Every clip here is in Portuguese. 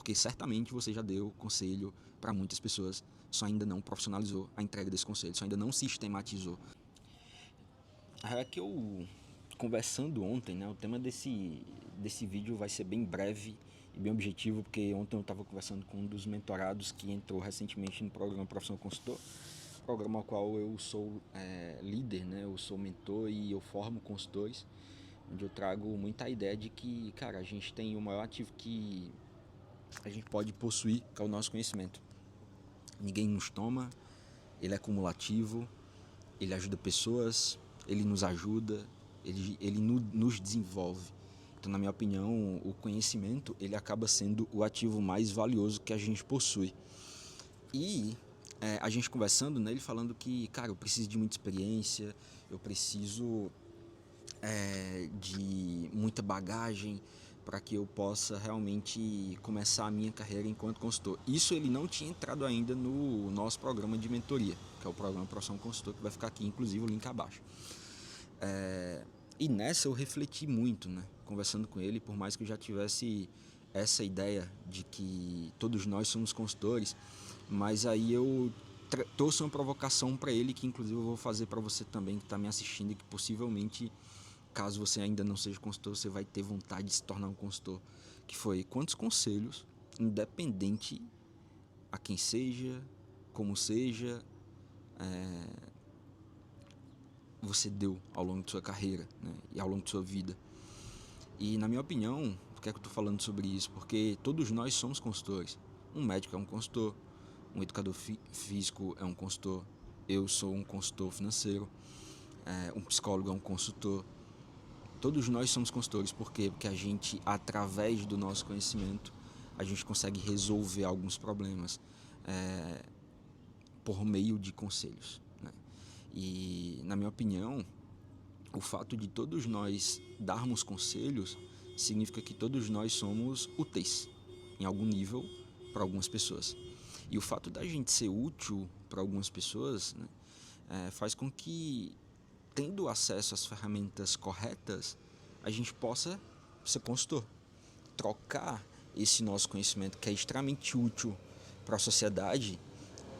Porque certamente você já deu conselho para muitas pessoas, só ainda não profissionalizou a entrega desse conselho, só ainda não sistematizou. É que eu, conversando ontem, né, o tema desse vídeo vai ser bem breve e bem objetivo, porque ontem eu estava conversando com um dos mentorados que entrou recentemente no programa Profissão Consultor, programa ao qual eu sou líder, né, eu sou mentor e eu formo consultores, onde eu trago muita ideia de que, cara, a gente tem o maior ativo que a gente pode possuir, que é o nosso conhecimento. Ninguém nos toma, ele é cumulativo, ele ajuda pessoas, ele nos ajuda, ele nos desenvolve. Então, na minha opinião, o conhecimento ele acaba sendo o ativo mais valioso que a gente possui. E a gente conversando, né, ele falando que, cara, eu preciso de muita experiência, eu preciso de muita bagagem para que eu possa realmente começar a minha carreira enquanto consultor. Isso ele não tinha entrado ainda no nosso programa de mentoria, que é o programa Profissão Consultor, que vai ficar aqui, inclusive, o link abaixo. E nessa eu refleti muito, né? Conversando com ele, por mais que eu já tivesse essa ideia de que todos nós somos consultores, mas aí eu trouxe uma provocação para ele, que inclusive eu vou fazer para você também que está me assistindo e que possivelmente, caso você ainda não seja consultor, você vai ter vontade de se tornar um consultor, que foi: quantos conselhos, independente a quem seja, como seja, você deu ao longo de sua carreira, né, e ao longo de sua vida. E na minha opinião, por que é que eu estou falando sobre isso? Porque todos nós somos consultores. Um médico é um consultor, um educador físico é um consultor, eu sou um consultor financeiro, um psicólogo é um consultor. Todos nós somos consultores. Por quê? Porque a gente, através do nosso conhecimento, a gente consegue resolver alguns problemas por meio de conselhos, né? E, na minha opinião, o fato de todos nós darmos conselhos significa que todos nós somos úteis, em algum nível, para algumas pessoas. E o fato da gente ser útil para algumas pessoas, né, faz com que, tendo acesso às ferramentas corretas, a gente possa ser consultor, trocar esse nosso conhecimento que é extremamente útil para a sociedade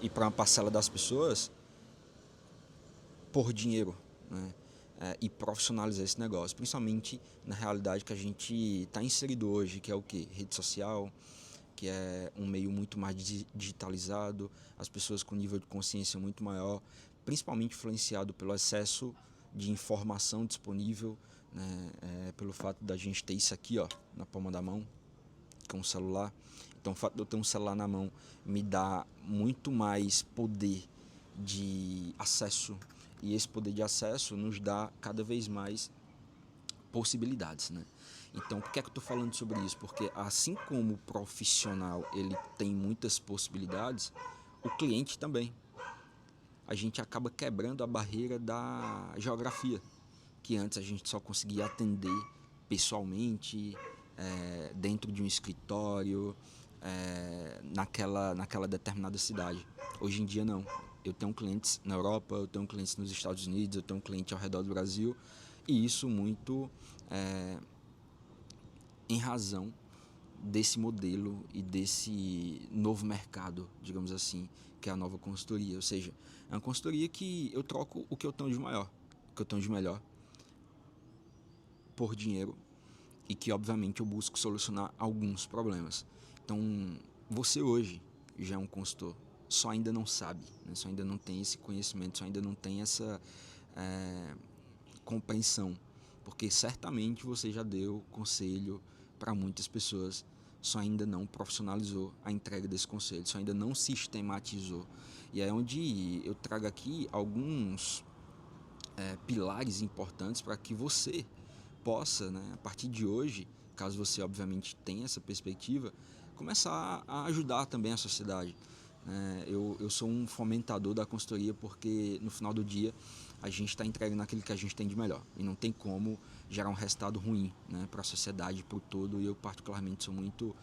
e para uma parcela das pessoas por dinheiro, né? E profissionalizar esse negócio, principalmente na realidade que a gente está inserido hoje, que é o quê? Rede social, que é um meio muito mais digitalizado, as pessoas com nível de consciência muito maior, principalmente influenciado pelo excesso de informação disponível, né? Pelo fato da gente ter isso aqui, ó, na palma da mão, que é um celular. Então, o fato de eu ter um celular na mão me dá muito mais poder de acesso, e esse poder de acesso nos dá cada vez mais possibilidades, né? Então, por que é que eu estou falando sobre isso? Porque assim como o profissional ele tem muitas possibilidades, o cliente também. A gente acaba quebrando a barreira da geografia, que antes a gente só conseguia atender pessoalmente, dentro de um escritório, naquela determinada cidade. Hoje em dia não. Eu tenho clientes na Europa, eu tenho clientes nos Estados Unidos, eu tenho clientes ao redor do Brasil, e isso muito em razão desse modelo e desse novo mercado, digamos assim, que é a nova consultoria. Ou seja, é uma consultoria que eu troco o que eu tenho de maior, o que eu tenho de melhor, por dinheiro, e que obviamente eu busco solucionar alguns problemas. Então, você hoje já é um consultor, só ainda não sabe, né? Só ainda não tem esse conhecimento, só ainda não tem essa compreensão, porque certamente você já deu conselho para muitas pessoas, só ainda não profissionalizou a entrega desse conselho, só ainda não sistematizou. E é onde eu trago aqui alguns pilares importantes para que você possa, né, a partir de hoje, caso você obviamente tenha essa perspectiva, começar a ajudar também a sociedade. Eu sou um fomentador da consultoria porque no final do dia a gente está entregando aquilo que a gente tem de melhor e não tem como gerar um resultado ruim, né, para a sociedade, para o todo. E eu particularmente sou muito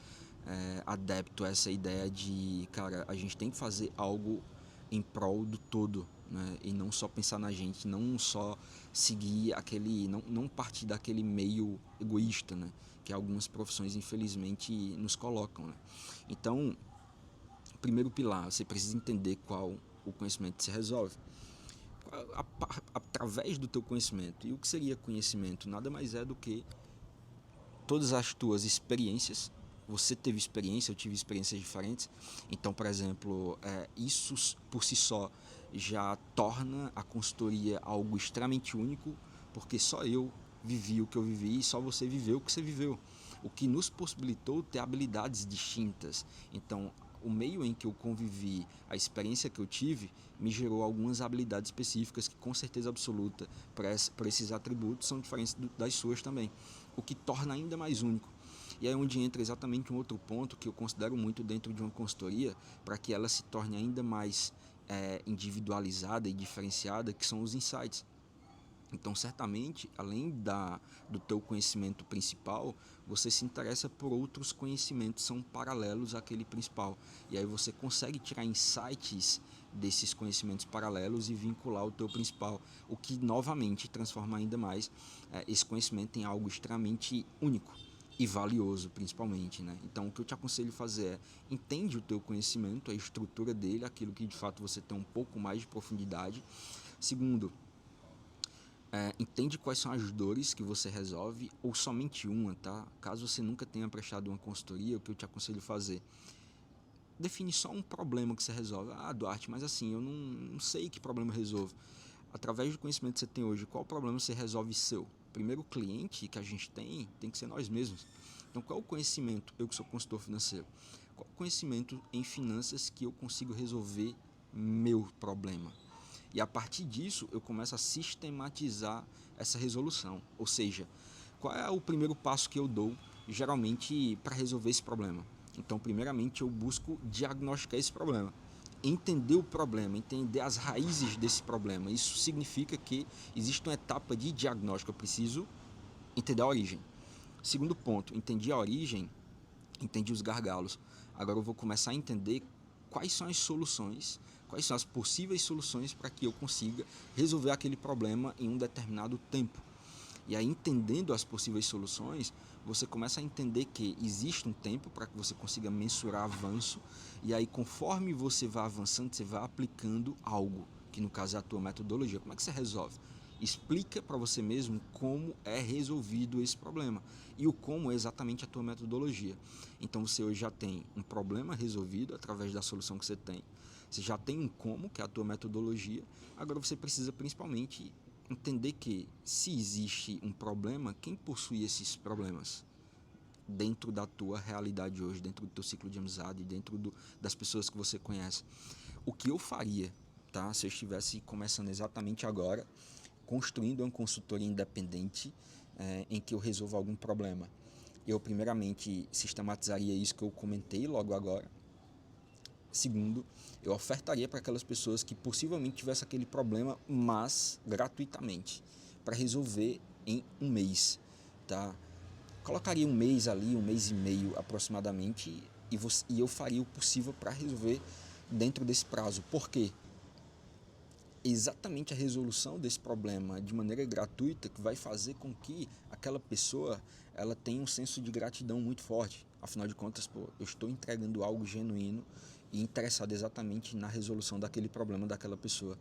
adepto a essa ideia de, cara, a gente tem que fazer algo em prol do todo, né? E não só pensar na gente, não só seguir aquele, não partir daquele meio egoísta, né? que algumas profissões infelizmente nos colocam, né? Então, primeiro pilar, você precisa entender qual o conhecimento se resolve. Através do teu conhecimento. E o que seria conhecimento? Nada mais é do que todas as tuas experiências. Você teve experiência, eu tive experiências diferentes. Então, por exemplo, isso por si só já torna a consultoria algo extremamente único, porque só eu vivi o que eu vivi e só você viveu o que você viveu. O que nos possibilitou ter habilidades distintas. Então, o meio em que eu convivi, a experiência que eu tive, me gerou algumas habilidades específicas que, com certeza absoluta, para esses atributos são diferentes das suas também, o que torna ainda mais único. E aí é onde entra exatamente um outro ponto que eu considero muito dentro de uma consultoria, para que ela se torne ainda mais individualizada e diferenciada, que são os insights. Então, certamente, além do teu conhecimento principal, você se interessa por outros conhecimentos que são paralelos àquele principal. E aí você consegue tirar insights desses conhecimentos paralelos e vincular o teu principal, o que, novamente, transforma ainda mais esse conhecimento em algo extremamente único e valioso, principalmente, né? Então, o que eu te aconselho a fazer é entende o teu conhecimento, a estrutura dele, aquilo que, de fato, você tem um pouco mais de profundidade. Segundo, entende quais são as dores que você resolve, ou somente uma, tá? Caso você nunca tenha prestado uma consultoria, o que eu te aconselho a fazer? Define só um problema que você resolve. Ah, Duarte, mas assim, eu não sei que problema eu resolvo. Através do conhecimento que você tem hoje, qual problema você resolve seu? Primeiro, o cliente que a gente tem que ser nós mesmos. Então, qual é o conhecimento, eu que sou consultor financeiro, qual é o conhecimento em finanças que eu consigo resolver meu problema? E a partir disso, eu começo a sistematizar essa resolução. Ou seja, qual é o primeiro passo que eu dou, geralmente, para resolver esse problema? Então, primeiramente, eu busco diagnosticar esse problema. Entender o problema, entender as raízes desse problema. Isso significa que existe uma etapa de diagnóstico. Eu preciso entender a origem. Segundo ponto, entendi a origem, entendi os gargalos. Agora eu vou começar a entender quais são as soluções, quais são as possíveis soluções para que eu consiga resolver aquele problema em um determinado tempo. E aí, entendendo as possíveis soluções, você começa a entender que existe um tempo para que você consiga mensurar avanço, e aí, conforme você vai avançando, você vai aplicando algo, que no caso é a tua metodologia. Como é que você resolve? Explica para você mesmo como é resolvido esse problema e o como é exatamente a tua metodologia. Então, você hoje já tem um problema resolvido através da solução que você tem. Você já tem um como, que é a tua metodologia. Agora você precisa principalmente entender que, se existe um problema, quem possui esses problemas dentro da tua realidade hoje, dentro do teu ciclo de amizade, dentro das pessoas que você conhece. O que eu faria, tá? Se eu estivesse começando exatamente agora, construindo uma consultoria independente em que eu resolva algum problema. Eu, primeiramente, sistematizaria isso que eu comentei logo agora. Segundo, eu ofertaria para aquelas pessoas que possivelmente tivessem aquele problema, mas gratuitamente, para resolver em um mês, tá? Colocaria um mês ali, um mês e meio aproximadamente, e eu faria o possível para resolver dentro desse prazo. Por quê? Exatamente a resolução desse problema de maneira gratuita que vai fazer com que aquela pessoa ela tenha um senso de gratidão muito forte. Afinal de contas, pô, eu estou entregando algo genuíno e interessado exatamente na resolução daquele problema daquela pessoa.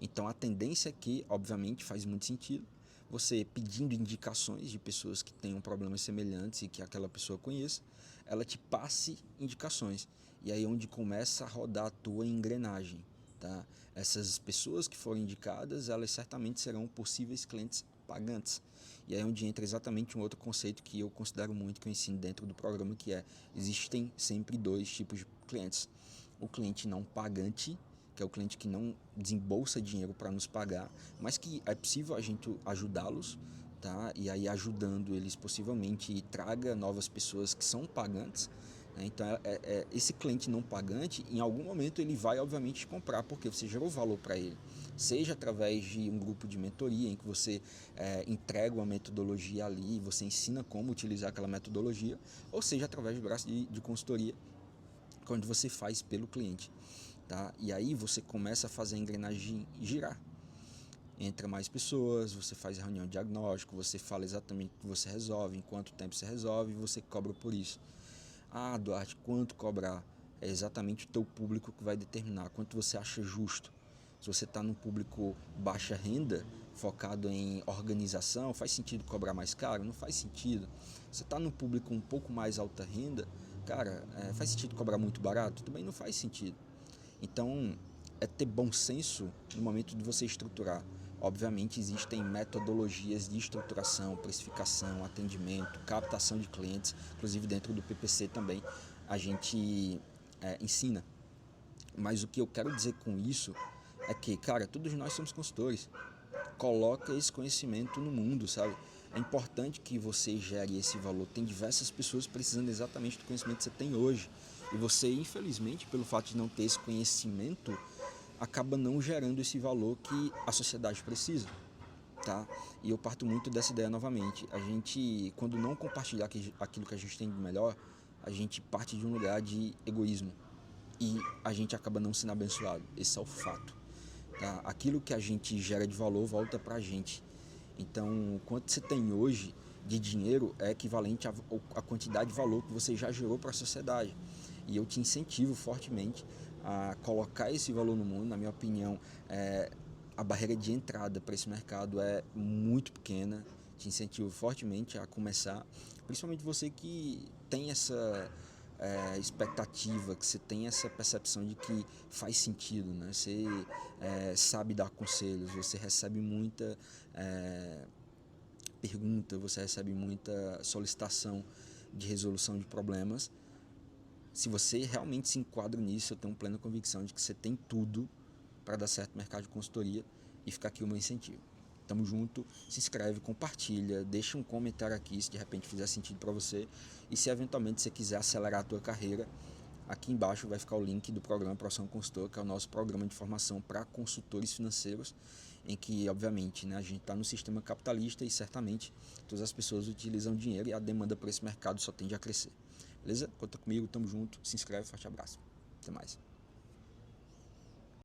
Então a tendência é que, obviamente, faz muito sentido você pedindo indicações de pessoas que tenham problemas semelhantes e que aquela pessoa conheça, ela te passe indicações. E aí é onde começa a rodar a tua engrenagem. Tá? Essas pessoas que forem indicadas, elas certamente serão possíveis clientes pagantes. E aí é onde entra exatamente um outro conceito que eu considero muito, que eu ensino dentro do programa, que é, existem sempre dois tipos de clientes. O cliente não pagante, que é o cliente que não desembolsa dinheiro para nos pagar, mas que é possível a gente ajudá-los, tá? E aí ajudando eles possivelmente traga novas pessoas que são pagantes. Então, esse cliente não pagante, em algum momento ele vai, obviamente, comprar, porque você gerou valor para ele. Seja através de um grupo de mentoria, em que você entrega uma metodologia ali, você ensina como utilizar aquela metodologia, ou seja, através do braço de consultoria, onde você faz pelo cliente. Tá? E aí você começa a fazer a engrenagem girar. entra mais pessoas, você faz reunião de diagnóstico, você fala exatamente o que você resolve, em quanto tempo você resolve e você cobra por isso. Ah, Duarte, quanto cobrar? É exatamente o teu público que vai determinar quanto você acha justo. Se você está num público baixa renda, focado em organização, faz sentido cobrar mais caro? Não faz sentido. Se você está num público um pouco mais alta renda, cara, faz sentido cobrar muito barato? Também não faz sentido. Então, é ter bom senso no momento de você estruturar. Obviamente, existem metodologias de estruturação, precificação, atendimento, captação de clientes, inclusive dentro do PPC também a gente ensina. Mas o que eu quero dizer com isso é que, cara, todos nós somos consultores. Coloca esse conhecimento no mundo, sabe? É importante que você gere esse valor. Tem diversas pessoas precisando exatamente do conhecimento que você tem hoje. E você, infelizmente, pelo fato de não ter esse conhecimento, acaba não gerando esse valor que a sociedade precisa, tá? E eu parto muito dessa ideia novamente. A gente, quando não compartilhar aquilo que a gente tem de melhor, a gente parte de um lugar de egoísmo. E a gente acaba não sendo abençoado. Esse é o fato. Tá? Aquilo que a gente gera de valor volta pra gente. Então, quanto você tem hoje de dinheiro é equivalente à quantidade de valor que você já gerou para a sociedade. E eu te incentivo fortemente a colocar esse valor no mundo. Na minha opinião, a barreira de entrada para esse mercado é muito pequena. Te incentivo fortemente a começar, principalmente você que tem essa expectativa, que você tem essa percepção de que faz sentido, né? Você sabe dar conselhos, você recebe muita pergunta, você recebe muita solicitação de resolução de problemas. Se você realmente se enquadra nisso, eu tenho plena convicção de que você tem tudo para dar certo no mercado de consultoria e ficar aqui o meu incentivo. Tamo junto, se inscreve, compartilha, deixa um comentário aqui se de repente fizer sentido para você e se eventualmente você quiser acelerar a tua carreira, aqui embaixo vai ficar o link do programa Profissão Consultor, que é o nosso programa de formação para consultores financeiros, em que, obviamente, né, a gente está no sistema capitalista e certamente todas as pessoas utilizam dinheiro e a demanda por esse mercado só tende a crescer. Beleza? Conta comigo, tamo junto, se inscreve, forte abraço. Até mais.